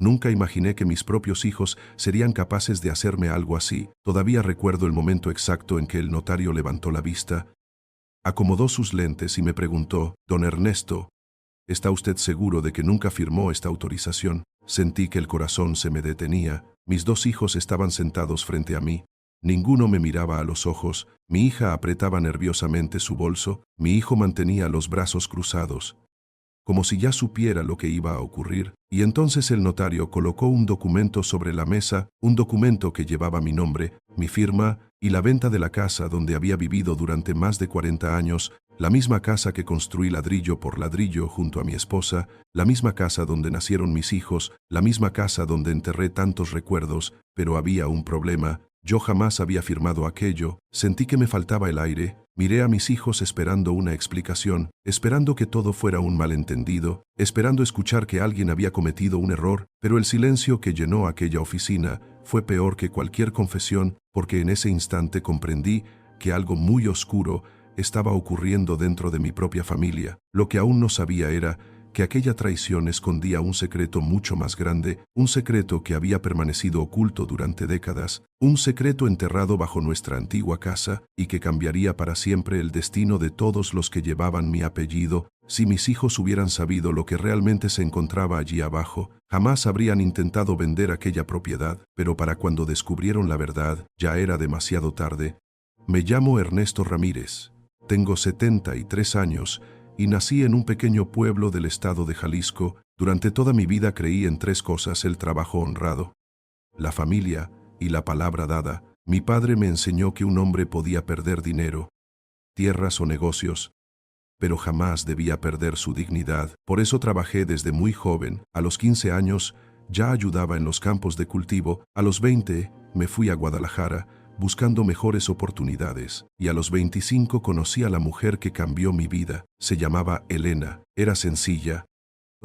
Nunca imaginé que mis propios hijos serían capaces de hacerme algo así. Todavía recuerdo el momento exacto en que el notario levantó la vista, acomodó sus lentes y me preguntó: «Don Ernesto, ¿está usted seguro de que nunca firmó esta autorización?». Sentí que el corazón se me detenía. Mis dos hijos estaban sentados frente a mí. Ninguno me miraba a los ojos. Mi hija apretaba nerviosamente su bolso. Mi hijo mantenía los brazos cruzados, como si ya supiera lo que iba a ocurrir. Y entonces el notario colocó un documento sobre la mesa, un documento que llevaba mi nombre, mi firma y la venta de la casa donde había vivido durante más de 40 años, la misma casa que construí ladrillo por ladrillo junto a mi esposa, la misma casa donde nacieron mis hijos, la misma casa donde enterré tantos recuerdos. Pero había un problema. Yo jamás había firmado aquello. Sentí que me faltaba el aire. Miré a mis hijos esperando una explicación, esperando que todo fuera un malentendido, esperando escuchar que alguien había cometido un error, pero el silencio que llenó aquella oficina fue peor que cualquier confesión, porque en ese instante comprendí que algo muy oscuro estaba ocurriendo dentro de mi propia familia. Lo que aún no sabía era que aquella traición escondía un secreto mucho más grande, un secreto que había permanecido oculto durante décadas, un secreto enterrado bajo nuestra antigua casa y que cambiaría para siempre el destino de todos los que llevaban mi apellido. Si mis hijos hubieran sabido lo que realmente se encontraba allí abajo, jamás habrían intentado vender aquella propiedad, pero para cuando descubrieron la verdad, ya era demasiado tarde. Me llamo Ernesto Ramírez, tengo 73 años y nací en un pequeño pueblo del estado de Jalisco. Durante toda mi vida creí en tres cosas: el trabajo honrado, la familia y la palabra dada. Mi padre me enseñó que un hombre podía perder dinero, tierras o negocios, pero jamás debía perder su dignidad. Por eso trabajé desde muy joven. A los 15 años ya ayudaba en los campos de cultivo. A los 20 me fui a Guadalajara buscando mejores oportunidades, y a los 25 conocí a la mujer que cambió mi vida. Se llamaba Elena, era sencilla,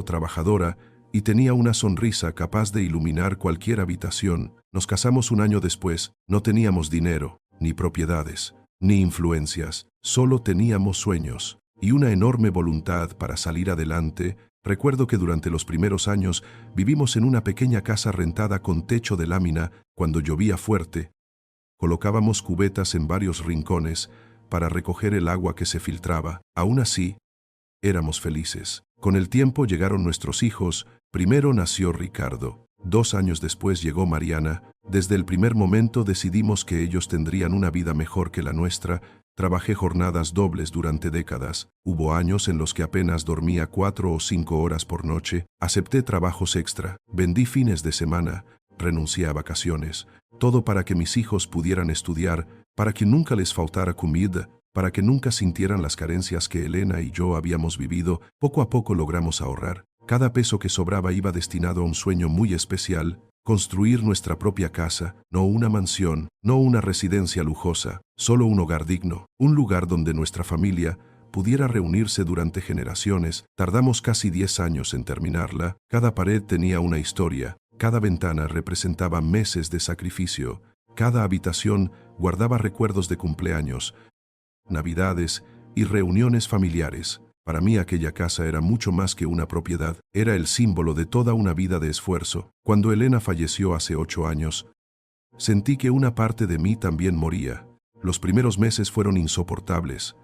trabajadora y tenía una sonrisa capaz de iluminar cualquier habitación. Nos casamos un año después. No teníamos dinero, ni propiedades, ni influencias, solo teníamos sueños y una enorme voluntad para salir adelante. Recuerdo que durante los primeros años vivimos en una pequeña casa rentada con techo de lámina. Cuando llovía fuerte, colocábamos cubetas en varios rincones para recoger el agua que se filtraba. Aún así, éramos felices. Con el tiempo llegaron nuestros hijos. Primero nació Ricardo. 2 años después llegó Mariana. Desde el primer momento decidimos que ellos tendrían una vida mejor que la nuestra. Trabajé jornadas dobles durante décadas. Hubo años en los que apenas dormía 4 o 5 horas por noche. Acepté trabajos extra. Vendí fines de semana. Renuncié a vacaciones. Todo para que mis hijos pudieran estudiar, para que nunca les faltara comida, para que nunca sintieran las carencias que Elena y yo habíamos vivido. Poco a poco logramos ahorrar. Cada peso que sobraba iba destinado a un sueño muy especial: construir nuestra propia casa, no una mansión, no una residencia lujosa, solo un hogar digno, un lugar donde nuestra familia pudiera reunirse durante generaciones. Tardamos casi 10 años en terminarla. Cada pared tenía una historia, cada ventana representaba meses de sacrificio, cada habitación guardaba recuerdos de cumpleaños, navidades y reuniones familiares. Para mí aquella casa era mucho más que una propiedad, era el símbolo de toda una vida de esfuerzo. Cuando Elena falleció hace 8 años, sentí que una parte de mí también moría. Los primeros meses fueron insoportables.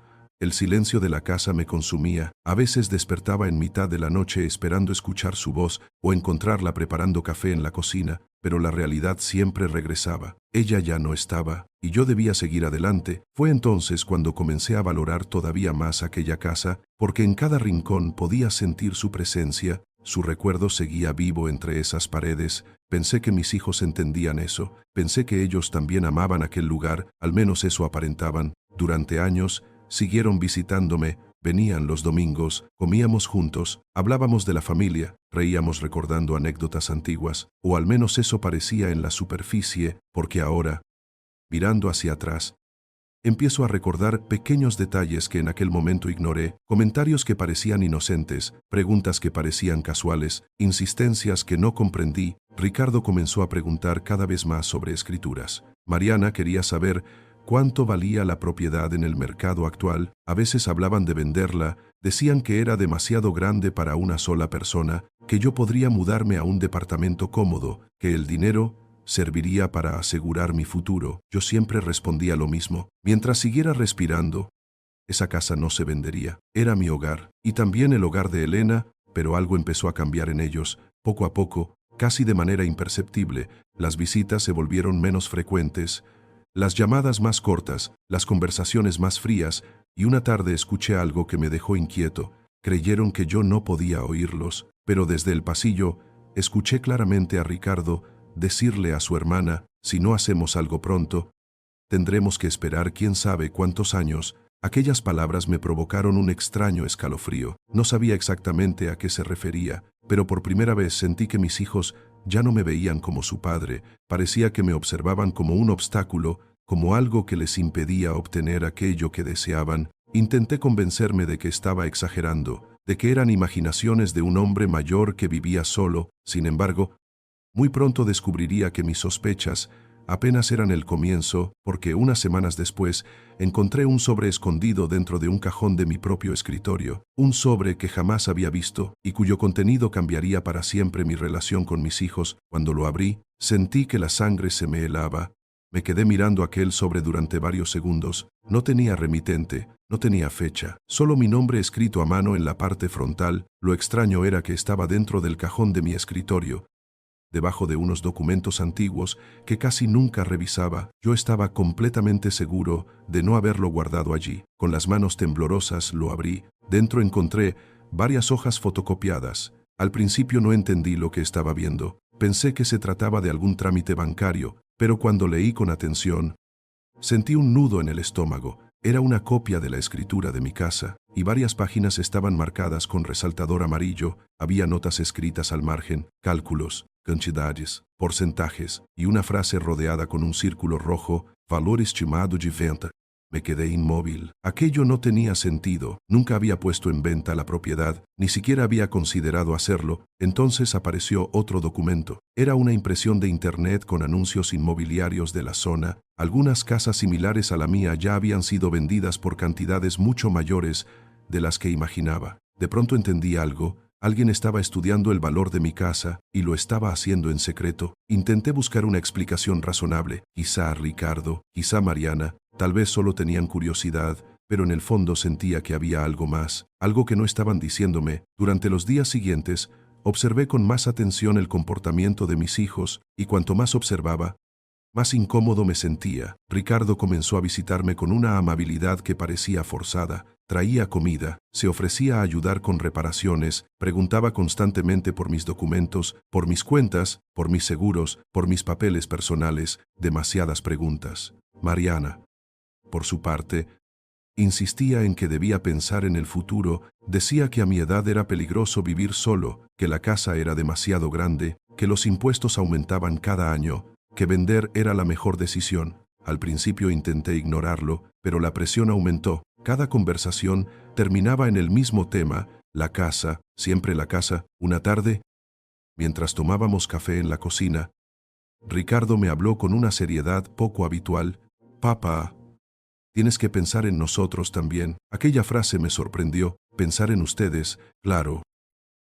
El silencio de la casa me consumía. A veces despertaba en mitad de la noche esperando escuchar su voz o encontrarla preparando café en la cocina, pero la realidad siempre regresaba. Ella ya no estaba, y yo debía seguir adelante. Fue entonces cuando comencé a valorar todavía más aquella casa, porque en cada rincón podía sentir su presencia. Su recuerdo seguía vivo entre esas paredes. Pensé que mis hijos entendían eso. Pensé que ellos también amaban aquel lugar, al menos eso aparentaban. Durante años siguieron visitándome, venían los domingos, comíamos juntos, hablábamos de la familia, reíamos recordando anécdotas antiguas, o al menos eso parecía en la superficie, porque ahora, mirando hacia atrás, empiezo a recordar pequeños detalles que en aquel momento ignoré, comentarios que parecían inocentes, preguntas que parecían casuales, insistencias que no comprendí. Ricardo comenzó a preguntar cada vez más sobre escrituras. Mariana quería saber cuánto valía la propiedad en el mercado actual. A veces hablaban de venderla, decían que era demasiado grande para una sola persona, que yo podría mudarme a un departamento cómodo, que el dinero serviría para asegurar mi futuro. Yo siempre respondía lo mismo. Mientras siguiera respirando, esa casa no se vendería. Era mi hogar, y también el hogar de Elena, pero algo empezó a cambiar en ellos. Poco a poco, casi de manera imperceptible, las visitas se volvieron menos frecuentes, las llamadas más cortas, las conversaciones más frías, y una tarde escuché algo que me dejó inquieto. Creyeron que yo no podía oírlos, pero desde el pasillo escuché claramente a Ricardo decirle a su hermana: si no hacemos algo pronto, tendremos que esperar quién sabe cuántos años. Aquellas palabras me provocaron un extraño escalofrío. No sabía exactamente a qué se refería, pero por primera vez sentí que mis hijos ya no me veían como su padre. Parecía que me observaban como un obstáculo, como algo que les impedía obtener aquello que deseaban. Intenté convencerme de que estaba exagerando, de que eran imaginaciones de un hombre mayor que vivía solo. Sin embargo, muy pronto descubriría que mis sospechas apenas eran el comienzo, porque unas semanas después encontré un sobre escondido dentro de un cajón de mi propio escritorio, un sobre que jamás había visto y cuyo contenido cambiaría para siempre mi relación con mis hijos. Cuando lo abrí, sentí que la sangre se me helaba. Me quedé mirando aquel sobre durante varios segundos. No tenía remitente, no tenía fecha, solo mi nombre escrito a mano en la parte frontal. Lo extraño era que estaba dentro del cajón de mi escritorio, debajo de unos documentos antiguos que casi nunca revisaba. Yo estaba completamente seguro de no haberlo guardado allí. Con las manos temblorosas lo abrí. Dentro encontré varias hojas fotocopiadas. Al principio no entendí lo que estaba viendo. Pensé que se trataba de algún trámite bancario, pero cuando leí con atención, sentí un nudo en el estómago. Era una copia de la escritura de mi casa, y varias páginas estaban marcadas con resaltador amarillo. Había notas escritas al margen, cálculos, cantidades, porcentajes, y una frase rodeada con un círculo rojo: valor estimado de venta. Me quedé inmóvil. Aquello no tenía sentido. Nunca había puesto en venta la propiedad, ni siquiera había considerado hacerlo. Entonces apareció otro documento. Era una impresión de internet con anuncios inmobiliarios de la zona. Algunas casas similares a la mía ya habían sido vendidas por cantidades mucho mayores de las que imaginaba. De pronto entendí algo. Alguien estaba estudiando el valor de mi casa y lo estaba haciendo en secreto. Intenté buscar una explicación razonable. Quizá Ricardo, quizá Mariana, tal vez solo tenían curiosidad, pero en el fondo sentía que había algo más, algo que no estaban diciéndome. Durante los días siguientes, observé con más atención el comportamiento de mis hijos, y cuanto más observaba, más incómodo me sentía. Ricardo comenzó a visitarme con una amabilidad que parecía forzada. Traía comida, se ofrecía a ayudar con reparaciones, preguntaba constantemente por mis documentos, por mis cuentas, por mis seguros, por mis papeles personales. Demasiadas preguntas. Mariana, por su parte, insistía en que debía pensar en el futuro. Decía que a mi edad era peligroso vivir solo, que la casa era demasiado grande, que los impuestos aumentaban cada año, que vender era la mejor decisión. Al principio intenté ignorarlo, pero la presión aumentó. Cada conversación terminaba en el mismo tema: la casa, siempre la casa. Una tarde, mientras tomábamos café en la cocina, Ricardo me habló con una seriedad poco habitual. «Papá, tienes que pensar en nosotros también». Aquella frase me sorprendió. Pensar en ustedes, claro.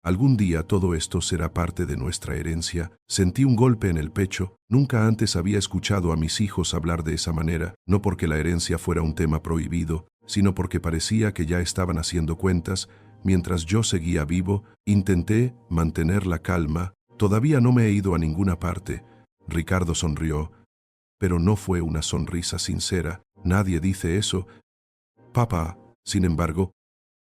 Algún día todo esto será parte de nuestra herencia. Sentí un golpe en el pecho. Nunca antes había escuchado a mis hijos hablar de esa manera, no porque la herencia fuera un tema prohibido, sino porque parecía que ya estaban haciendo cuentas. Mientras yo seguía vivo, intenté mantener la calma. Todavía no me he ido a ninguna parte. Ricardo sonrió, pero no fue una sonrisa sincera. Nadie dice eso. Papá, sin embargo,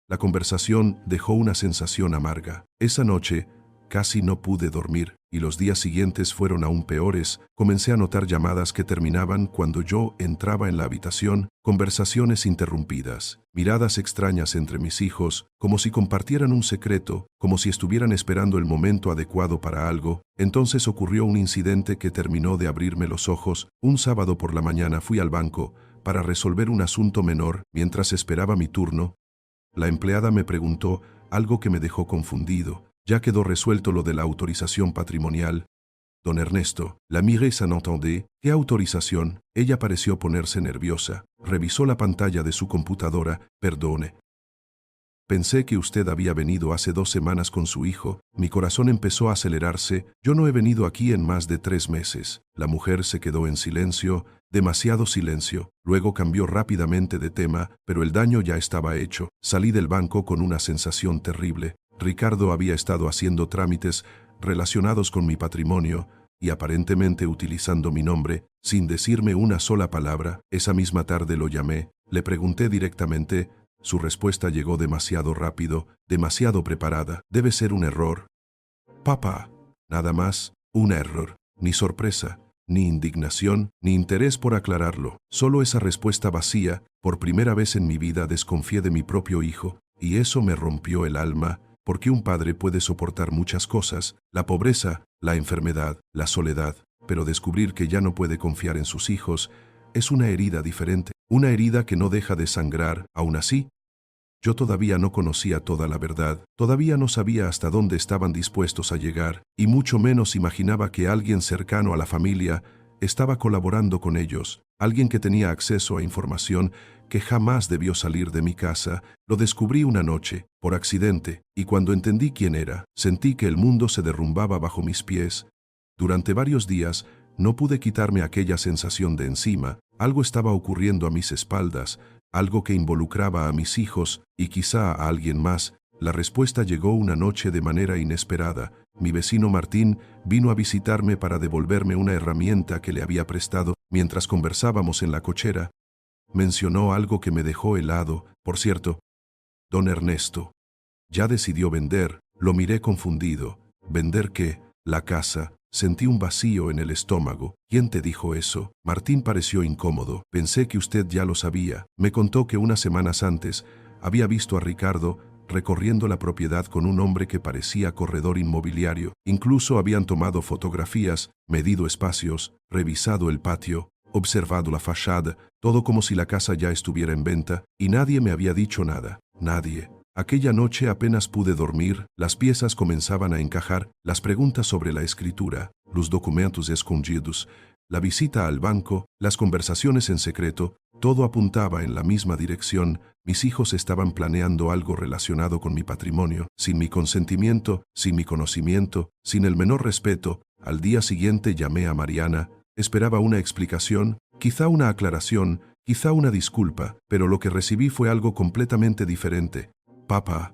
la conversación dejó una sensación amarga. Esa noche casi no pude dormir, y los días siguientes fueron aún peores. Comencé a notar llamadas que terminaban cuando yo entraba en la habitación, conversaciones interrumpidas, miradas extrañas entre mis hijos, como si compartieran un secreto, como si estuvieran esperando el momento adecuado para algo. Entonces ocurrió un incidente que terminó de abrirme los ojos. Un sábado por la mañana fui al banco para resolver un asunto menor. Mientras esperaba mi turno, la empleada me preguntó algo que me dejó confundido. Ya quedó resuelto lo de la autorización patrimonial. Don Ernesto, la miré sans entender. ¿Qué autorización? Ella pareció ponerse nerviosa. Revisó la pantalla de su computadora. Perdone. Pensé que usted había venido hace 2 semanas con su hijo. Mi corazón empezó a acelerarse. Yo no he venido aquí en más de 3 meses. La mujer se quedó en silencio, demasiado silencio. Luego cambió rápidamente de tema, pero el daño ya estaba hecho. Salí del banco con una sensación terrible. Ricardo había estado haciendo trámites relacionados con mi patrimonio y aparentemente utilizando mi nombre, sin decirme una sola palabra. Esa misma tarde lo llamé. Le pregunté directamente. Su respuesta llegó demasiado rápido, demasiado preparada. Debe ser un error. Papá, nada más, un error. Ni sorpresa, ni indignación, ni interés por aclararlo. Solo esa respuesta vacía. Por primera vez en mi vida desconfié de mi propio hijo, y eso me rompió el alma, porque un padre puede soportar muchas cosas, la pobreza, la enfermedad, la soledad, pero descubrir que ya no puede confiar en sus hijos es una herida diferente. Una herida que no deja de sangrar. Aún así, yo todavía no conocía toda la verdad, todavía no sabía hasta dónde estaban dispuestos a llegar, y mucho menos imaginaba que alguien cercano a la familia estaba colaborando con ellos, alguien que tenía acceso a información que jamás debió salir de mi casa. Lo descubrí una noche, por accidente, y cuando entendí quién era, sentí que el mundo se derrumbaba bajo mis pies. Durante varios días, no pude quitarme aquella sensación de encima. Algo estaba ocurriendo a mis espaldas, algo que involucraba a mis hijos y quizá a alguien más. La respuesta llegó una noche de manera inesperada. Mi vecino Martín vino a visitarme para devolverme una herramienta que le había prestado. Mientras conversábamos en la cochera, mencionó algo que me dejó helado. Por cierto, don Ernesto ya decidió vender. Lo miré confundido. ¿Vender qué? La casa. Sentí un vacío en el estómago. ¿Quién te dijo eso? Martín pareció incómodo. Pensé que usted ya lo sabía. Me contó que unas semanas antes había visto a Ricardo recorriendo la propiedad con un hombre que parecía corredor inmobiliario. Incluso habían tomado fotografías, medido espacios, revisado el patio, observado la fachada, todo como si la casa ya estuviera en venta, y nadie me había dicho nada. Nadie. Aquella noche apenas pude dormir, las piezas comenzaban a encajar, las preguntas sobre la escritura, los documentos escondidos, la visita al banco, las conversaciones en secreto, todo apuntaba en la misma dirección. Mis hijos estaban planeando algo relacionado con mi patrimonio, sin mi consentimiento, sin mi conocimiento, sin el menor respeto. Al día siguiente llamé a Mariana, esperaba una explicación, quizá una aclaración, quizá una disculpa, pero lo que recibí fue algo completamente diferente. Papá,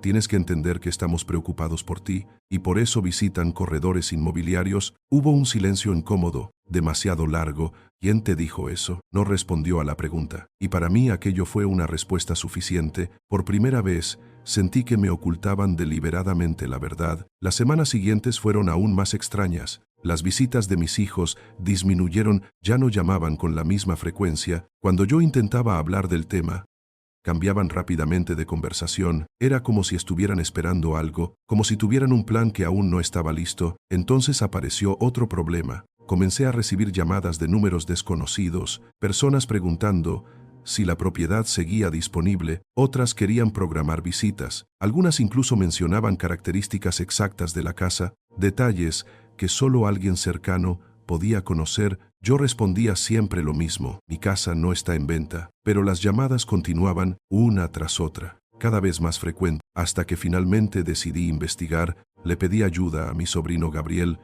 tienes que entender que estamos preocupados por ti, y por eso visitan corredores inmobiliarios. Hubo un silencio incómodo, demasiado largo. ¿Quién te dijo eso? No respondió a la pregunta, y para mí aquello fue una respuesta suficiente. Por primera vez, sentí que me ocultaban deliberadamente la verdad. Las semanas siguientes fueron aún más extrañas. Las visitas de mis hijos disminuyeron, ya no llamaban con la misma frecuencia. Cuando yo intentaba hablar del tema, cambiaban rápidamente de conversación. Era como si estuvieran esperando algo, como si tuvieran un plan que aún no estaba listo. Entonces apareció otro problema. Comencé a recibir llamadas de números desconocidos, personas preguntando si la propiedad seguía disponible, otras querían programar visitas, algunas incluso mencionaban características exactas de la casa, detalles que solo alguien cercano podía conocer. Yo respondía siempre lo mismo: mi casa no está en venta, pero las llamadas continuaban, una tras otra, cada vez más frecuente, hasta que finalmente decidí investigar. Le pedí ayuda a mi sobrino Gabriel,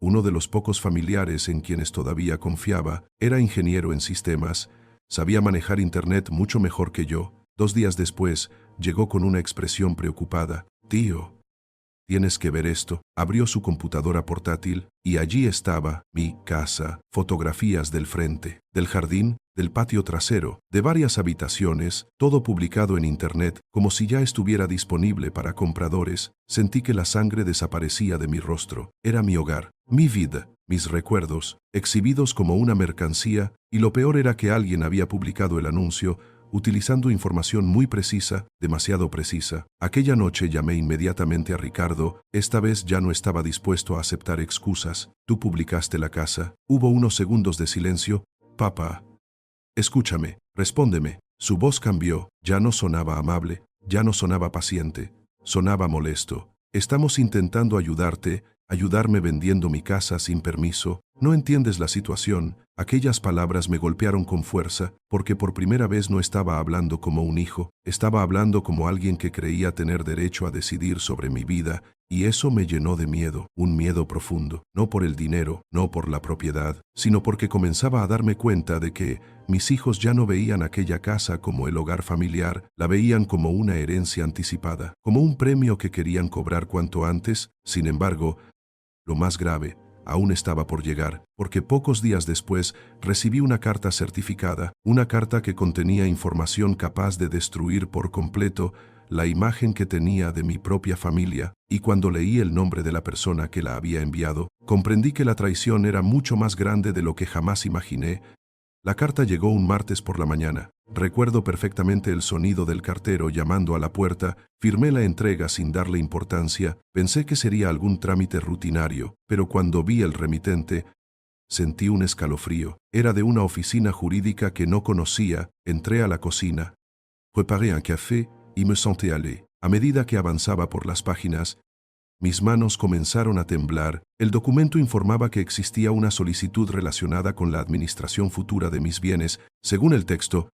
uno de los pocos familiares en quienes todavía confiaba. Era ingeniero en sistemas, sabía manejar internet mucho mejor que yo. 2 días después, llegó con una expresión preocupada: tío, tienes que ver esto. Abrió su computadora portátil y allí estaba mi casa, fotografías del frente, del jardín, del patio trasero, de varias habitaciones, todo publicado en internet, como si ya estuviera disponible para compradores. Sentí que la sangre desaparecía de mi rostro. Era mi hogar, mi vida, mis recuerdos, exhibidos como una mercancía, y lo peor era que alguien había publicado el anuncio utilizando información muy precisa, demasiado precisa. Aquella noche llamé inmediatamente a Ricardo. Esta vez ya no estaba dispuesto a aceptar excusas. Tú publicaste la casa. Hubo unos segundos de silencio. Papá, escúchame, respóndeme. Su voz cambió. Ya no sonaba amable, ya no sonaba paciente, sonaba molesto. Estamos intentando ayudarte, ayudarme vendiendo mi casa sin permiso. No entiendes la situación. Aquellas palabras me golpearon con fuerza, porque por primera vez no estaba hablando como un hijo, estaba hablando como alguien que creía tener derecho a decidir sobre mi vida, y eso me llenó de miedo, un miedo profundo, no por el dinero, no por la propiedad, sino porque comenzaba a darme cuenta de que mis hijos ya no veían aquella casa como el hogar familiar, la veían como una herencia anticipada, como un premio que querían cobrar cuanto antes. Sin embargo, lo más grave aún estaba por llegar, porque pocos días después recibí una carta certificada, una carta que contenía información capaz de destruir por completo la imagen que tenía de mi propia familia, y cuando leí el nombre de la persona que la había enviado, comprendí que la traición era mucho más grande de lo que jamás imaginé. La carta llegó un martes por la mañana. Recuerdo perfectamente el sonido del cartero llamando a la puerta. Firmé la entrega sin darle importancia. Pensé que sería algún trámite rutinario, pero cuando vi el remitente, sentí un escalofrío. Era de una oficina jurídica que no conocía. Entré a la cocina. Preparé un café y me senté allé. A medida que avanzaba por las páginas, mis manos comenzaron a temblar. El documento informaba que existía una solicitud relacionada con la administración futura de mis bienes. Según el texto,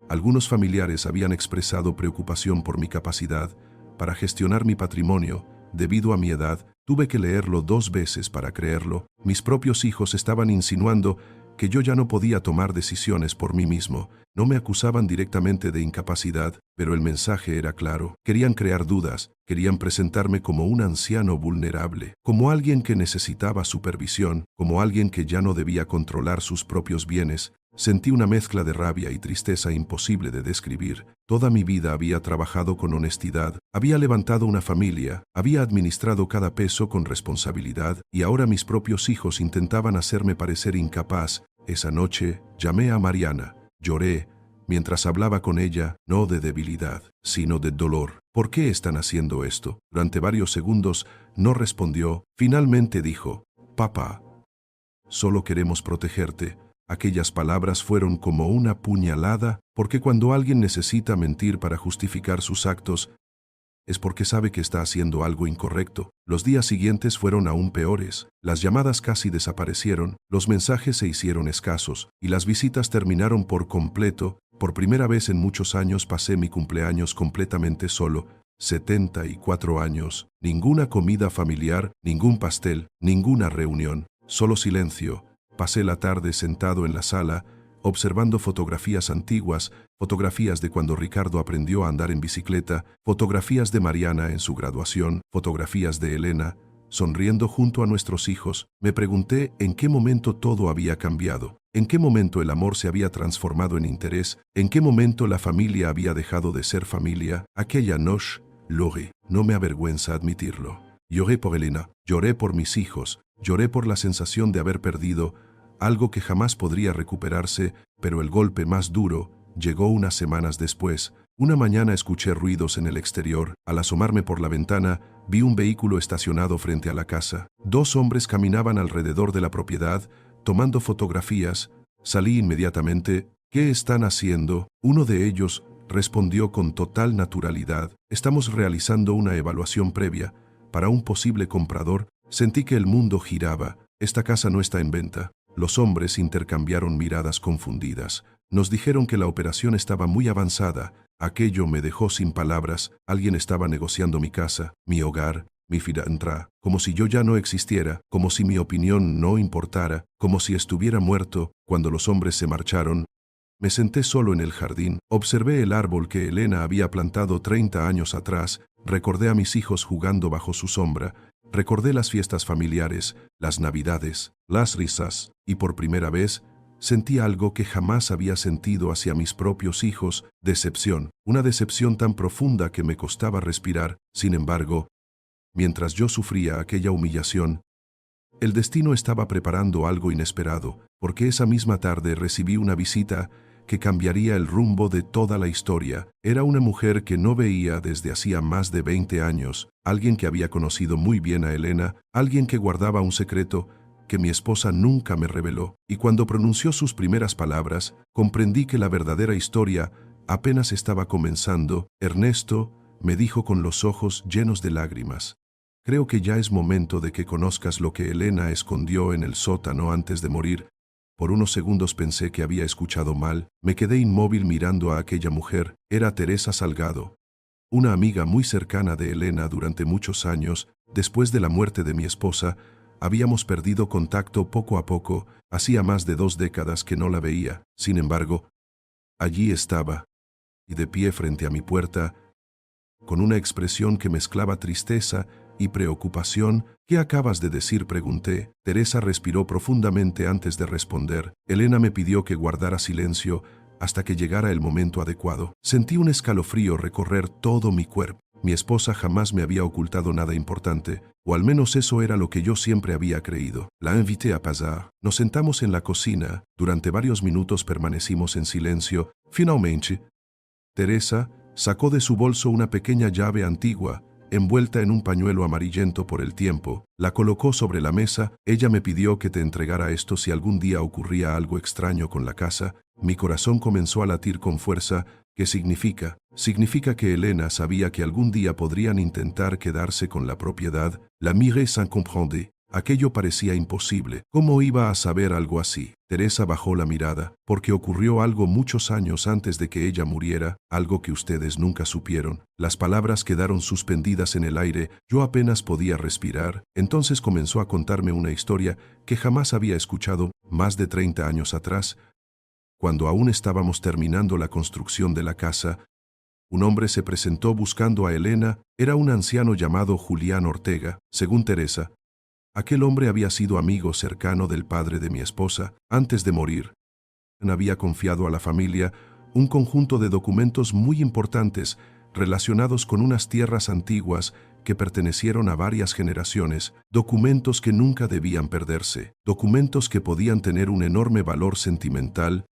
algunos familiares habían expresado preocupación por mi capacidad para gestionar mi patrimonio. Debido a mi edad, tuve que leerlo 2 veces para creerlo. Mis propios hijos estaban insinuando que yo ya no podía tomar decisiones por mí mismo. No me acusaban directamente de incapacidad, pero el mensaje era claro. Querían crear dudas, querían presentarme como un anciano vulnerable, como alguien que necesitaba supervisión, como alguien que ya no debía controlar sus propios bienes. Sentí una mezcla de rabia y tristeza imposible de describir. Toda mi vida había trabajado con honestidad, había levantado una familia, había administrado cada peso con responsabilidad, y ahora mis propios hijos intentaban hacerme parecer incapaz. Esa noche llamé a Mariana. Lloré mientras hablaba con ella, no de debilidad, sino de dolor. ¿Por qué están haciendo esto? Durante varios segundos no respondió. Finalmente dijo: «Papá, solo queremos protegerte». Aquellas palabras fueron como una puñalada, porque cuando alguien necesita mentir para justificar sus actos, es porque sabe que está haciendo algo incorrecto. Los días siguientes fueron aún peores. Las llamadas casi desaparecieron, los mensajes se hicieron escasos, y las visitas terminaron por completo. Por primera vez en muchos años pasé mi cumpleaños completamente solo. 74 años. Ninguna comida familiar, ningún pastel, ninguna reunión. Solo silencio. Pasé la tarde sentado en la sala, observando fotografías antiguas, fotografías de cuando Ricardo aprendió a andar en bicicleta, fotografías de Mariana en su graduación, fotografías de Elena, sonriendo junto a nuestros hijos. Me pregunté en qué momento todo había cambiado, en qué momento el amor se había transformado en interés, en qué momento la familia había dejado de ser familia. Aquella noche, lloré. No me avergüenza admitirlo. Lloré por Elena, lloré por mis hijos, lloré por la sensación de haber perdido algo que jamás podría recuperarse, pero el golpe más duro llegó unas semanas después. Una mañana escuché ruidos en el exterior. Al asomarme por la ventana, vi un vehículo estacionado frente a la casa. 2 hombres caminaban alrededor de la propiedad, tomando fotografías. Salí inmediatamente. «¿Qué están haciendo?». Uno de ellos respondió con total naturalidad: «Estamos realizando una evaluación previa para un posible comprador». Sentí que el mundo giraba. «Esta casa no está en venta». Los hombres intercambiaron miradas confundidas. Nos dijeron que la operación estaba muy avanzada. Aquello me dejó sin palabras. Alguien estaba negociando mi casa, mi hogar, mi fianza, como si yo ya no existiera, como si mi opinión no importara, como si estuviera muerto. Cuando los hombres se marcharon, me senté solo en el jardín. Observé el árbol que Elena había plantado 30 años atrás. Recordé a mis hijos jugando bajo su sombra. Recordé las fiestas familiares, las navidades, las risas, y por primera vez sentí algo que jamás había sentido hacia mis propios hijos: decepción, una decepción tan profunda que me costaba respirar. Sin embargo, mientras yo sufría aquella humillación, el destino estaba preparando algo inesperado, porque esa misma tarde recibí una visita que cambiaría el rumbo de toda la historia. Era una mujer que no veía desde hacía más de 20 años, alguien que había conocido muy bien a Elena, alguien que guardaba un secreto que mi esposa nunca me reveló, y cuando pronunció sus primeras palabras, comprendí que la verdadera historia apenas estaba comenzando. «Ernesto», me dijo con los ojos llenos de lágrimas, creo que ya es momento de que conozcas lo que Elena escondió en el sótano antes de morir. Por unos segundos pensé que había escuchado mal. Me quedé inmóvil mirando a aquella mujer. Era Teresa Salgado, una amiga muy cercana de Elena durante muchos años. Después de la muerte de mi esposa, habíamos perdido contacto poco a poco. Hacía más de 2 décadas que no la veía. Sin embargo, allí estaba, y de pie frente a mi puerta, con una expresión que mezclaba tristeza y preocupación. «¿Qué acabas de decir?», pregunté. Teresa respiró profundamente antes de responder. Elena me pidió que guardara silencio hasta que llegara el momento adecuado. Sentí un escalofrío recorrer todo mi cuerpo. Mi esposa jamás me había ocultado nada importante, o al menos eso era lo que yo siempre había creído. La invité a pasar. Nos sentamos en la cocina. Durante varios minutos permanecimos en silencio. Finalmente, Teresa sacó de su bolso una pequeña llave antigua, envuelta en un pañuelo amarillento por el tiempo. La colocó sobre la mesa. «Ella me pidió que te entregara esto si algún día ocurría algo extraño con la casa». Mi corazón comenzó a latir con fuerza. ¿Qué significa? Significa que Elena sabía que algún día podrían intentar quedarse con la propiedad. La miré sans comprendre. Aquello parecía imposible. ¿Cómo iba a saber algo así? Teresa bajó la mirada, porque ocurrió algo muchos años antes de que ella muriera, algo que ustedes nunca supieron. Las palabras quedaron suspendidas en el aire. Yo apenas podía respirar. Entonces comenzó a contarme una historia que jamás había escuchado. Más de 30 años atrás, cuando aún estábamos terminando la construcción de la casa, un hombre se presentó buscando a Elena. Era un anciano llamado Julián Ortega. Según Teresa, aquel hombre había sido amigo cercano del padre de mi esposa. Antes de morir, había confiado a la familia un conjunto de documentos muy importantes relacionados con unas tierras antiguas que pertenecieron a varias generaciones, documentos que nunca debían perderse, documentos que podían tener un enorme valor sentimental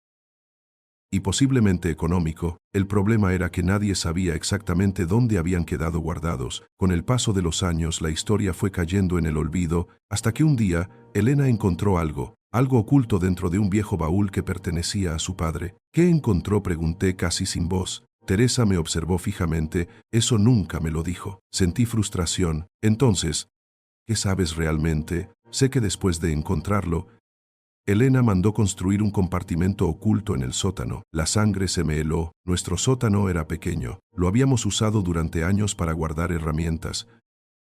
y posiblemente económico. El problema era que nadie sabía exactamente dónde habían quedado guardados. Con el paso de los años, la historia fue cayendo en el olvido, hasta que un día, Elena encontró algo oculto dentro de un viejo baúl que pertenecía a su padre. «¿Qué encontró?», pregunté casi sin voz. Teresa me observó fijamente. «Eso nunca me lo dijo». Sentí frustración. «Entonces, ¿qué sabes realmente?». «Sé que después de encontrarlo, Elena mandó construir un compartimento oculto en el sótano. La sangre se me heló. Nuestro sótano era pequeño. Lo habíamos usado durante años para guardar herramientas,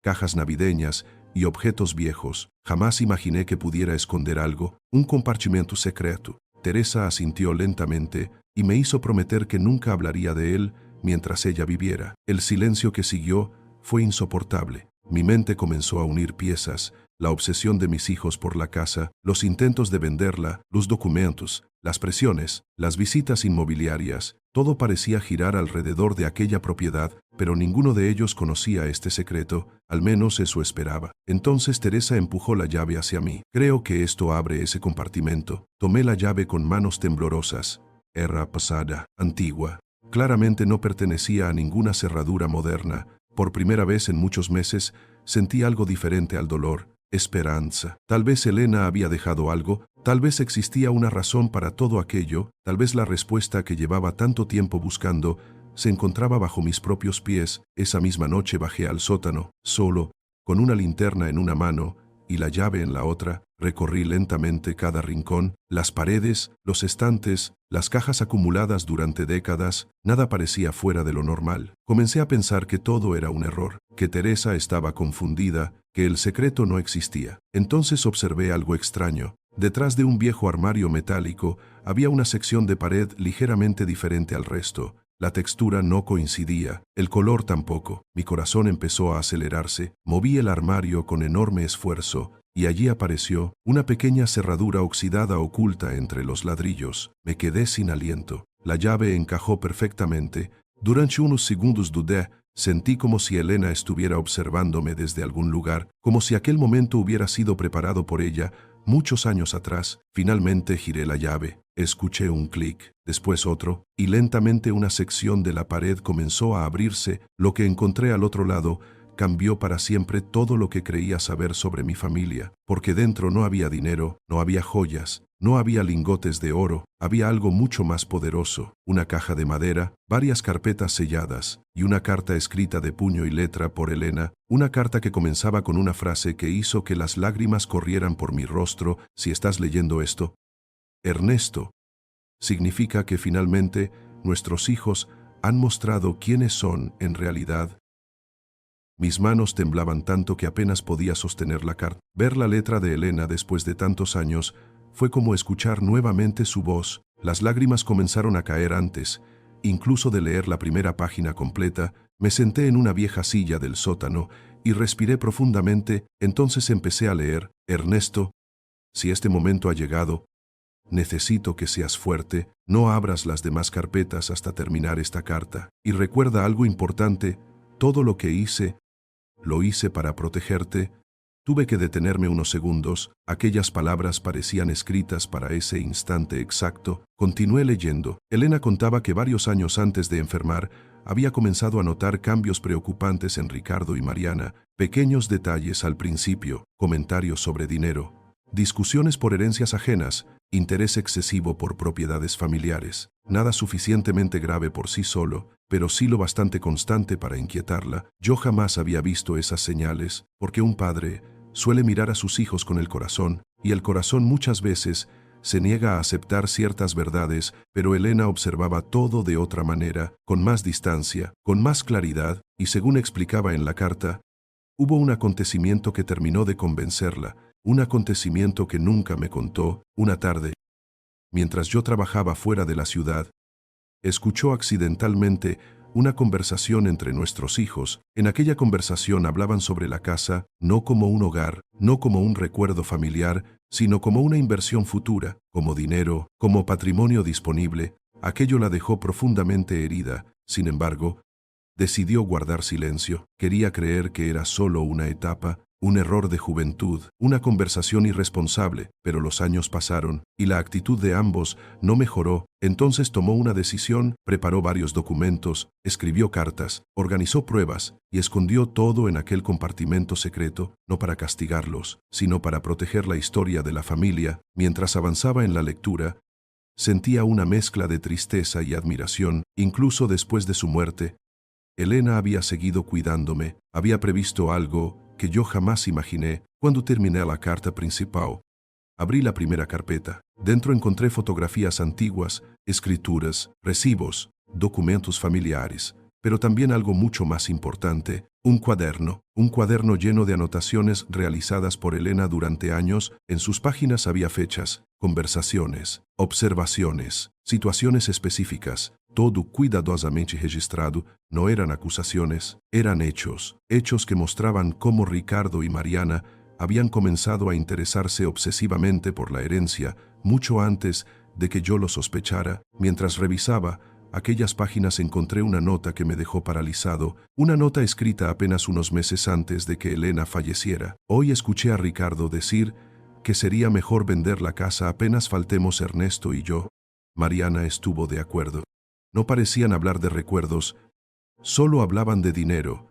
cajas navideñas y objetos viejos. Jamás imaginé que pudiera esconder algo, un compartimento secreto». Teresa asintió lentamente y me hizo prometer que nunca hablaría de él mientras ella viviera. El silencio que siguió fue insoportable. Mi mente comenzó a unir piezas. La obsesión de mis hijos por la casa, los intentos de venderla, los documentos, las presiones, las visitas inmobiliarias, todo parecía girar alrededor de aquella propiedad, pero ninguno de ellos conocía este secreto, al menos eso esperaba. Entonces Teresa empujó la llave hacia mí. «Creo que esto abre ese compartimento». Tomé la llave con manos temblorosas. Era pesada, antigua. Claramente no pertenecía a ninguna cerradura moderna. Por primera vez en muchos meses sentí algo diferente al dolor. Esperanza. Tal vez Elena había dejado algo, tal vez existía una razón para todo aquello, tal vez la respuesta que llevaba tanto tiempo buscando se encontraba bajo mis propios pies. Esa misma noche bajé al sótano, solo, con una linterna en una mano y la llave en la otra. Recorrí lentamente cada rincón, las paredes, los estantes, las cajas acumuladas durante décadas. Nada parecía fuera de lo normal. Comencé a pensar que todo era un error, que Teresa estaba confundida, que el secreto no existía. Entonces observé algo extraño. Detrás de un viejo armario metálico había una sección de pared ligeramente diferente al resto. La textura no coincidía, el color tampoco. Mi corazón empezó a acelerarse. Moví el armario con enorme esfuerzo y allí apareció una pequeña cerradura oxidada oculta entre los ladrillos. Me quedé sin aliento. La llave encajó perfectamente. Durante unos segundos dudé. Sentí como si Elena estuviera observándome desde algún lugar, como si aquel momento hubiera sido preparado por ella muchos años atrás. Finalmente giré la llave. Escuché un clic, después otro, y lentamente una sección de la pared comenzó a abrirse. Lo que encontré al otro lado cambió para siempre todo lo que creía saber sobre mi familia, porque dentro no había dinero, no había joyas, no había lingotes de oro, había algo mucho más poderoso, una caja de madera, varias carpetas selladas y una carta escrita de puño y letra por Elena, una carta que comenzaba con una frase que hizo que las lágrimas corrieran por mi rostro. Si estás leyendo esto, Ernesto, significa que finalmente nuestros hijos han mostrado quiénes son en realidad. Mis manos temblaban tanto que apenas podía sostener la carta. Ver la letra de Elena después de tantos años fue como escuchar nuevamente su voz. Las lágrimas comenzaron a caer antes, incluso de leer la primera página completa. Me senté en una vieja silla del sótano y respiré profundamente. Entonces empecé a leer: Ernesto, si este momento ha llegado, necesito que seas fuerte, no abras las demás carpetas hasta terminar esta carta. Y recuerda algo importante, todo lo que hice, lo hice para protegerte. Tuve que detenerme unos segundos, aquellas palabras parecían escritas para ese instante exacto. Continué leyendo. Elena contaba que varios años antes de enfermar, había comenzado a notar cambios preocupantes en Ricardo y Mariana, pequeños detalles al principio, comentarios sobre dinero, discusiones por herencias ajenas, interés excesivo por propiedades familiares. Nada suficientemente grave por sí solo, pero sí lo bastante constante para inquietarla. Yo jamás había visto esas señales, porque un padre suele mirar a sus hijos con el corazón, y el corazón muchas veces se niega a aceptar ciertas verdades, pero Elena observaba todo de otra manera, con más distancia, con más claridad, y según explicaba en la carta, hubo un acontecimiento que terminó de convencerla, un acontecimiento que nunca me contó. Una tarde, mientras yo trabajaba fuera de la ciudad, escuchó accidentalmente una conversación entre nuestros hijos. En aquella conversación hablaban sobre la casa, no como un hogar, no como un recuerdo familiar, sino como una inversión futura, como dinero, como patrimonio disponible. Aquello la dejó profundamente herida. Sin embargo, decidió guardar silencio. Quería creer que era solo una etapa, un error de juventud, una conversación irresponsable, pero los años pasaron y la actitud de ambos no mejoró. Entonces tomó una decisión, preparó varios documentos, escribió cartas, organizó pruebas y escondió todo en aquel compartimento secreto, no para castigarlos, sino para proteger la historia de la familia. Mientras avanzaba en la lectura, sentía una mezcla de tristeza y admiración. Incluso después de su muerte, Elena había seguido cuidándome, había previsto algo que yo jamás imaginé. Cuando terminé la carta principal, abrí la primera carpeta. Dentro encontré fotografías antiguas, escrituras, recibos, documentos familiares, pero también algo mucho más importante, un cuaderno lleno de anotaciones realizadas por Elena durante años. En sus páginas había fechas, conversaciones, observaciones, situaciones específicas, todo cuidadosamente registrado. No eran acusaciones, eran hechos que mostraban cómo Ricardo y Mariana habían comenzado a interesarse obsesivamente por la herencia, mucho antes de que yo lo sospechara. Mientras revisaba aquellas páginas encontré una nota que me dejó paralizado, una nota escrita apenas unos meses antes de que Elena falleciera. Hoy escuché a Ricardo decir que sería mejor vender la casa apenas faltemos Ernesto y yo. Mariana estuvo de acuerdo. No parecían hablar de recuerdos, solo hablaban de dinero.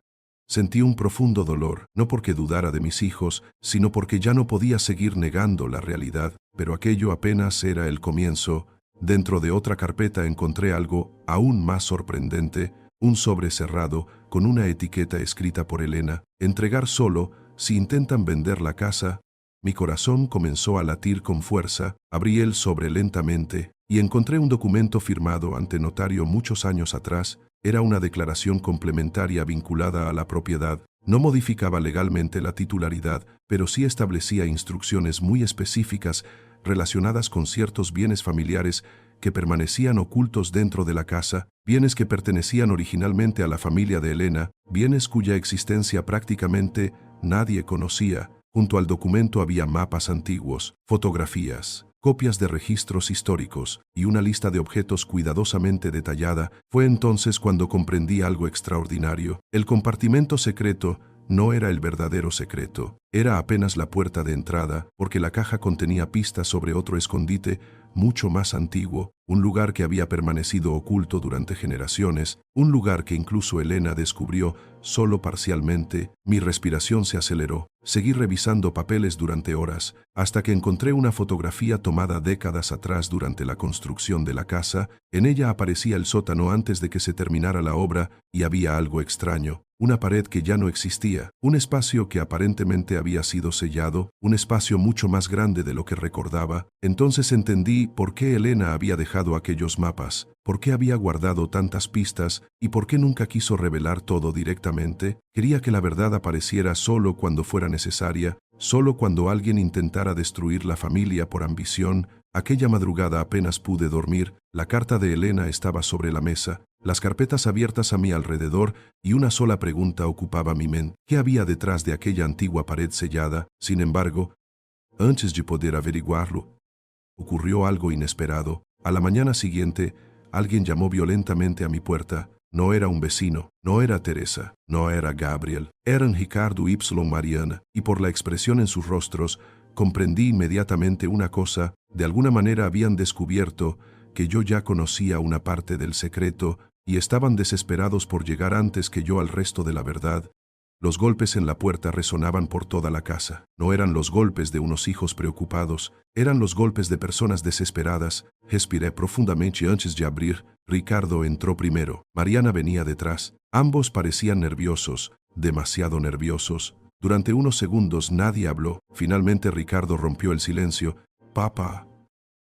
Sentí un profundo dolor, no porque dudara de mis hijos, sino porque ya no podía seguir negando la realidad, pero aquello apenas era el comienzo. Dentro de otra carpeta encontré algo aún más sorprendente, un sobre cerrado con una etiqueta escrita por Elena: entregar solo si intentan vender la casa. Mi corazón comenzó a latir con fuerza. Abrí el sobre lentamente y encontré un documento firmado ante notario muchos años atrás. Era una declaración complementaria vinculada a la propiedad. No modificaba legalmente la titularidad, pero sí establecía instrucciones muy específicas relacionadas con ciertos bienes familiares que permanecían ocultos dentro de la casa, bienes que pertenecían originalmente a la familia de Elena, bienes cuya existencia prácticamente nadie conocía. Junto al documento había mapas antiguos, fotografías, copias de registros históricos y una lista de objetos cuidadosamente detallada. Fue entonces cuando comprendí algo extraordinario. El compartimento secreto no era el verdadero secreto, era apenas la puerta de entrada, porque la caja contenía pistas sobre otro escondite mucho más antiguo, un lugar que había permanecido oculto durante generaciones, un lugar que incluso Elena descubrió solo parcialmente. Mi respiración se aceleró. Seguí revisando papeles durante horas, hasta que encontré una fotografía tomada décadas atrás durante la construcción de la casa. En ella aparecía el sótano antes de que se terminara la obra, y había algo extraño. Una pared que ya no existía, un espacio que aparentemente había sido sellado, un espacio mucho más grande de lo que recordaba. Entonces entendí por qué Elena había dejado aquellos mapas, por qué había guardado tantas pistas y por qué nunca quiso revelar todo directamente. Quería que la verdad apareciera solo cuando fuera necesaria, solo cuando alguien intentara destruir la familia por ambición. Aquella madrugada apenas pude dormir. La carta de Elena estaba sobre la mesa, las carpetas abiertas a mi alrededor, y una sola pregunta ocupaba mi mente. ¿Qué había detrás de aquella antigua pared sellada? Sin embargo, antes de poder averiguarlo, ocurrió algo inesperado. A la mañana siguiente, alguien llamó violentamente a mi puerta. No era un vecino, no era Teresa, no era Gabriel, eran Ricardo y Mariana, y por la expresión en sus rostros, comprendí inmediatamente una cosa: de alguna manera habían descubierto que yo ya conocía una parte del secreto y estaban desesperados por llegar antes que yo al resto de la verdad. Los golpes en la puerta resonaban por toda la casa. No eran los golpes de unos hijos preocupados, eran los golpes de personas desesperadas. Respiré profundamente antes de abrir. Ricardo entró primero. Mariana venía detrás. Ambos parecían nerviosos, demasiado nerviosos. Durante unos segundos nadie habló. Finalmente Ricardo rompió el silencio. «Papá,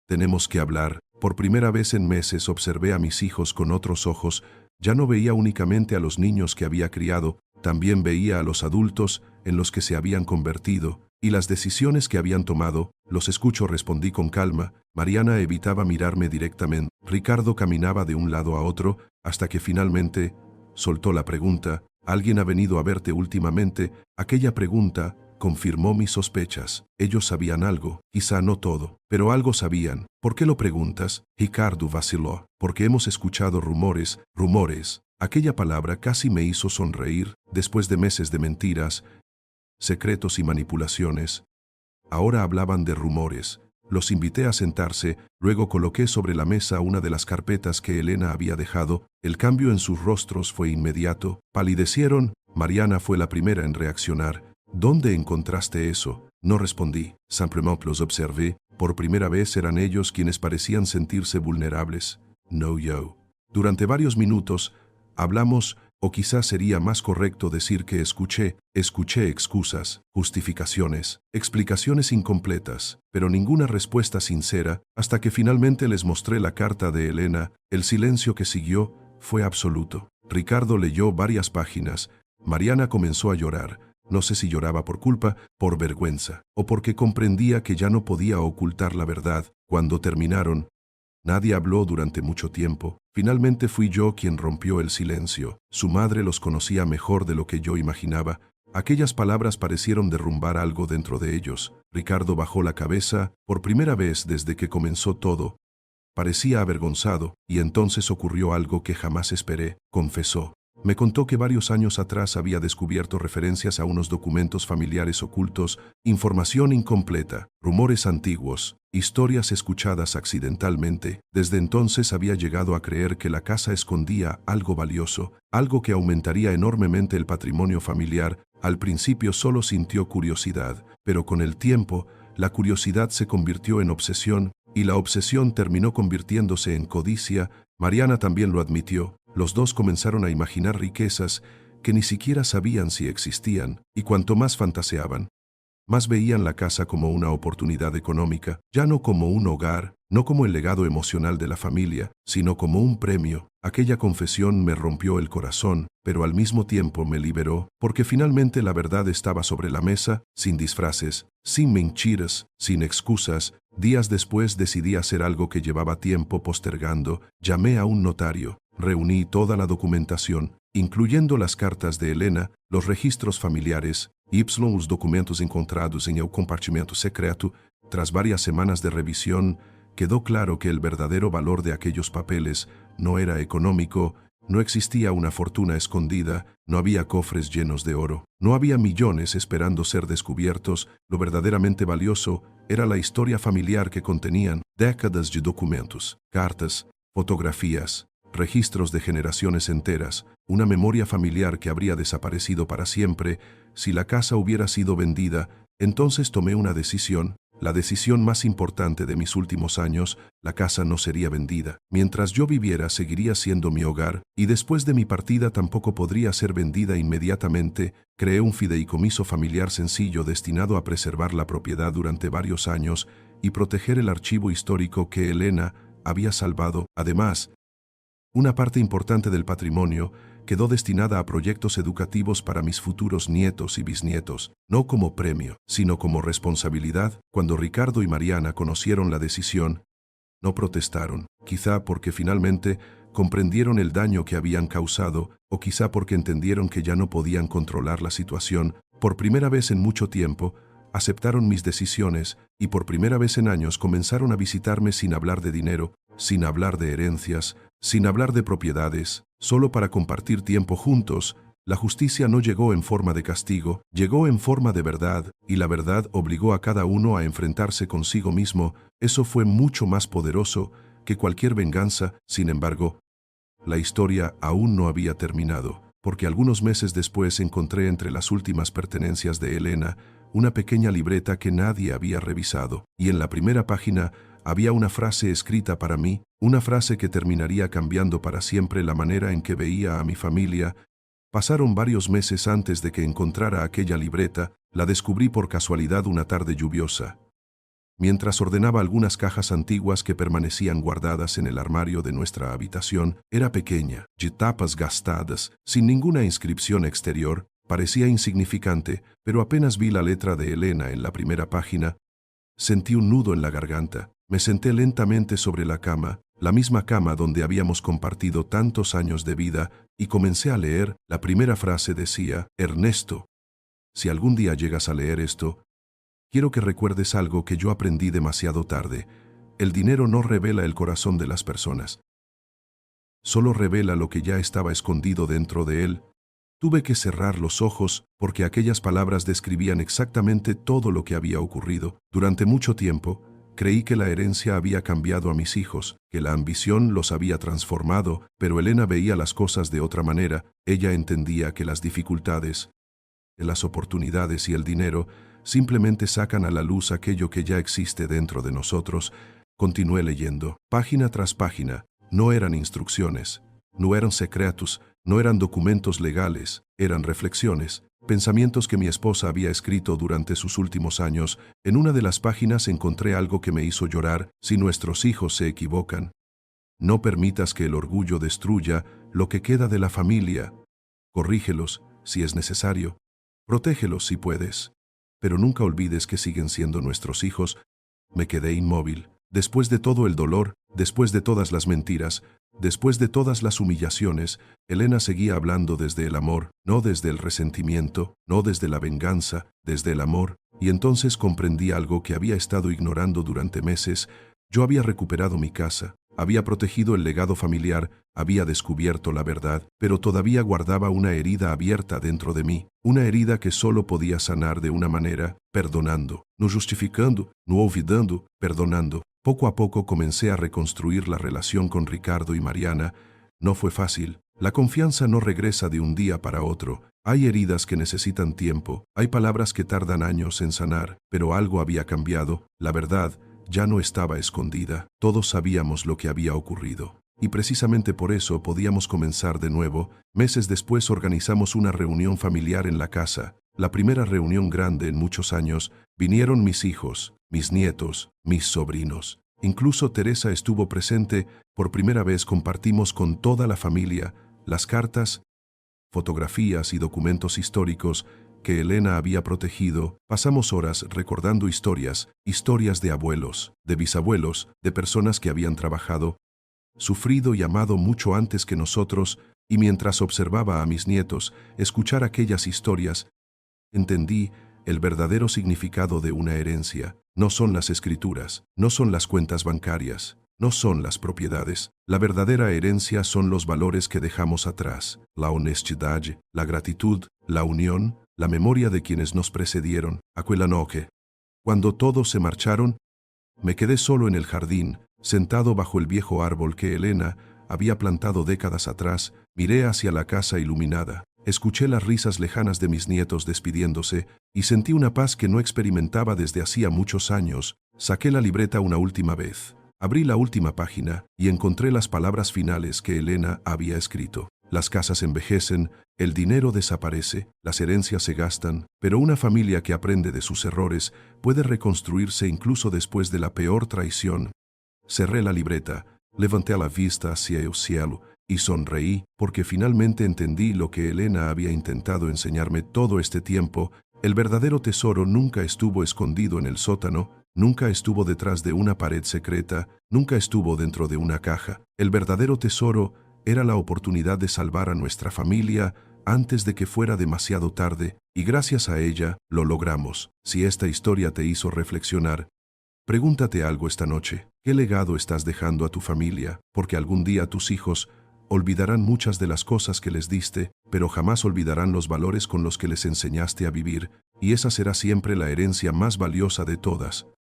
tenemos que hablar». Por primera vez en meses observé a mis hijos con otros ojos. Ya no veía únicamente a los niños que había criado, también veía a los adultos en los que se habían convertido y las decisiones que habían tomado. «Los escucho», respondí con calma. Mariana evitaba mirarme directamente. Ricardo caminaba de un lado a otro hasta que finalmente soltó la pregunta. «¿Alguien ha venido a verte últimamente?» Aquella pregunta confirmó mis sospechas. Ellos sabían algo, quizá no todo, pero algo sabían. «¿Por qué lo preguntas?» Ricardo vaciló. «Porque hemos escuchado rumores». «Rumores». Aquella palabra casi me hizo sonreír. Después de meses de mentiras, secretos y manipulaciones, ahora hablaban de rumores. Los invité a sentarse, luego coloqué sobre la mesa una de las carpetas que Elena había dejado. El cambio en sus rostros fue inmediato. Palidecieron. Mariana fue la primera en reaccionar. «¿Dónde encontraste eso?» No respondí, simplemente los observé. Por primera vez eran ellos quienes parecían sentirse vulnerables, no yo. Durante varios minutos hablamos, o quizás sería más correcto decir que escuché excusas, justificaciones, explicaciones incompletas, pero ninguna respuesta sincera, hasta que finalmente les mostré la carta de Elena. El silencio que siguió fue absoluto. Ricardo leyó varias páginas. Mariana comenzó a llorar. No sé si lloraba por culpa, por vergüenza, o porque comprendía que ya no podía ocultar la verdad. Cuando terminaron, nadie habló durante mucho tiempo. Finalmente fui yo quien rompió el silencio. Su madre los conocía mejor de lo que yo imaginaba. Aquellas palabras parecieron derrumbar algo dentro de ellos. Ricardo bajó la cabeza, por primera vez desde que comenzó todo. Parecía avergonzado, y entonces ocurrió algo que jamás esperé. Confesó. Me contó que varios años atrás había descubierto referencias a unos documentos familiares ocultos, información incompleta, rumores antiguos, historias escuchadas accidentalmente. Desde entonces había llegado a creer que la casa escondía algo valioso, algo que aumentaría enormemente el patrimonio familiar. Al principio solo sintió curiosidad, pero con el tiempo, la curiosidad se convirtió en obsesión, y la obsesión terminó convirtiéndose en codicia. Mariana también lo admitió. Los dos comenzaron a imaginar riquezas que ni siquiera sabían si existían, y cuanto más fantaseaban, más veían la casa como una oportunidad económica, ya no como un hogar, no como el legado emocional de la familia, sino como un premio. Aquella confesión me rompió el corazón, pero al mismo tiempo me liberó, porque finalmente la verdad estaba sobre la mesa, sin disfraces, sin mentiras, sin excusas. Días después decidí hacer algo que llevaba tiempo postergando. Llamé a un notario. Reuní toda la documentación, incluyendo las cartas de Elena, los registros familiares, los documentos encontrados en el compartimento secreto. Tras varias semanas de revisión, quedó claro que el verdadero valor de aquellos papeles no era económico. No existía una fortuna escondida, no había cofres llenos de oro, no había millones esperando ser descubiertos. Lo verdaderamente valioso era la historia familiar que contenían. décadas de documentos, cartas, fotografías, registros de generaciones enteras, una memoria familiar que habría desaparecido para siempre si la casa hubiera sido vendida. Entonces tomé una decisión, la decisión más importante de mis últimos años. La casa no sería vendida. Mientras yo viviera, seguiría siendo mi hogar, y después de mi partida tampoco podría ser vendida inmediatamente. Creé un fideicomiso familiar sencillo destinado a preservar la propiedad durante varios años y proteger el archivo histórico que Elena había salvado. Además, una parte importante del patrimonio quedó destinada a proyectos educativos para mis futuros nietos y bisnietos, no como premio, sino como responsabilidad. Cuando Ricardo y Mariana conocieron la decisión, no protestaron, quizá porque finalmente comprendieron el daño que habían causado, o quizá porque entendieron que ya no podían controlar la situación. Por primera vez en mucho tiempo, aceptaron mis decisiones y por primera vez en años comenzaron a visitarme sin hablar de dinero, sin hablar de herencias, sin hablar de propiedades, solo para compartir tiempo juntos. La justicia no llegó en forma de castigo, llegó en forma de verdad, y la verdad obligó a cada uno a enfrentarse consigo mismo. Eso fue mucho más poderoso que cualquier venganza. Sin embargo, la historia aún no había terminado, porque algunos meses después encontré entre las últimas pertenencias de Elena una pequeña libreta que nadie había revisado, y en la primera página había una frase escrita para mí, una frase que terminaría cambiando para siempre la manera en que veía a mi familia. Pasaron varios meses antes de que encontrara aquella libreta. La descubrí por casualidad una tarde lluviosa, mientras ordenaba algunas cajas antiguas que permanecían guardadas en el armario de nuestra habitación. Era pequeña, de tapas gastadas, sin ninguna inscripción exterior. Parecía insignificante, pero apenas vi la letra de Elena en la primera página, sentí un nudo en la garganta. Me senté lentamente sobre la cama, la misma cama donde habíamos compartido tantos años de vida, y comencé a leer. La primera frase decía: Ernesto, si algún día llegas a leer esto, quiero que recuerdes algo que yo aprendí demasiado tarde. El dinero no revela el corazón de las personas. Solo revela lo que ya estaba escondido dentro de él. Tuve que cerrar los ojos porque aquellas palabras describían exactamente todo lo que había ocurrido. Durante mucho tiempo, creí que la herencia había cambiado a mis hijos, que la ambición los había transformado, pero Elena veía las cosas de otra manera. Ella entendía que las dificultades, las oportunidades y el dinero simplemente sacan a la luz aquello que ya existe dentro de nosotros. Continué leyendo, página tras página. No eran instrucciones, no eran secretos, no eran documentos legales, eran reflexiones, pensamientos que mi esposa había escrito durante sus últimos años. En una de las páginas encontré algo que me hizo llorar: si nuestros hijos se equivocan, no permitas que el orgullo destruya lo que queda de la familia. Corrígelos si es necesario, protégelos si puedes, pero nunca olvides que siguen siendo nuestros hijos. Me quedé inmóvil. Después de todo el dolor, después de todas las mentiras, después de todas las humillaciones, Elena seguía hablando desde el amor, no desde el resentimiento, no desde la venganza, desde el amor. Y entonces comprendí algo que había estado ignorando durante meses. Yo había recuperado mi casa, había protegido el legado familiar, había descubierto la verdad, pero todavía guardaba una herida abierta dentro de mí, una herida que solo podía sanar de una manera: perdonando, no justificando, no olvidando, perdonando. Poco a poco comencé a reconstruir la relación con Ricardo y Mariana. No fue fácil. La confianza no regresa de un día para otro. Hay heridas que necesitan tiempo, hay palabras que tardan años en sanar, pero algo había cambiado. La verdad ya no estaba escondida. Todos sabíamos lo que había ocurrido. Y precisamente por eso podíamos comenzar de nuevo. Meses después organizamos una reunión familiar en la casa, la primera reunión grande en muchos años. Vinieron mis hijos, mis nietos, mis sobrinos. Incluso Teresa estuvo presente. Por primera vez compartimos con toda la familia las cartas, fotografías y documentos históricos que Elena había protegido. Pasamos horas recordando historias de abuelos, de bisabuelos, de personas que habían trabajado, sufrido y amado mucho antes que nosotros, y mientras observaba a mis nietos escuchar aquellas historias, entendí el verdadero significado de una herencia. No son las escrituras, no son las cuentas bancarias, no son las propiedades. La verdadera herencia son los valores que dejamos atrás: la honestidad, la gratitud, la unión, la memoria de quienes nos precedieron. Aquella noche, cuando todos se marcharon, Me quedé solo en el jardín, sentado bajo el viejo árbol que Elena había plantado décadas atrás. Miré hacia la casa iluminada. Escuché las risas lejanas de mis nietos despidiéndose y sentí una paz que no experimentaba desde hacía muchos años. Saqué la libreta una última vez. Abrí la última página y encontré las palabras finales que Elena había escrito. Las casas envejecen, el dinero desaparece, las herencias se gastan, pero una familia que aprende de sus errores puede reconstruirse incluso después de la peor traición. Cerré la libreta, levanté la vista hacia el cielo y sonreí porque finalmente entendí lo que Elena había intentado enseñarme todo este tiempo. El verdadero tesoro nunca estuvo escondido en el sótano, nunca estuvo detrás de una pared secreta, nunca estuvo dentro de una caja. El verdadero tesoro era la oportunidad de salvar a nuestra familia antes de que fuera demasiado tarde, y gracias a ella lo logramos. Si esta historia te hizo reflexionar, pregúntate algo esta noche. ¿Qué legado estás dejando a tu familia? Porque algún día tus hijos olvidarán muchas de las cosas que les diste, pero jamás olvidarán los valores con los que les enseñaste a vivir, y esa será siempre la herencia más valiosa de todas.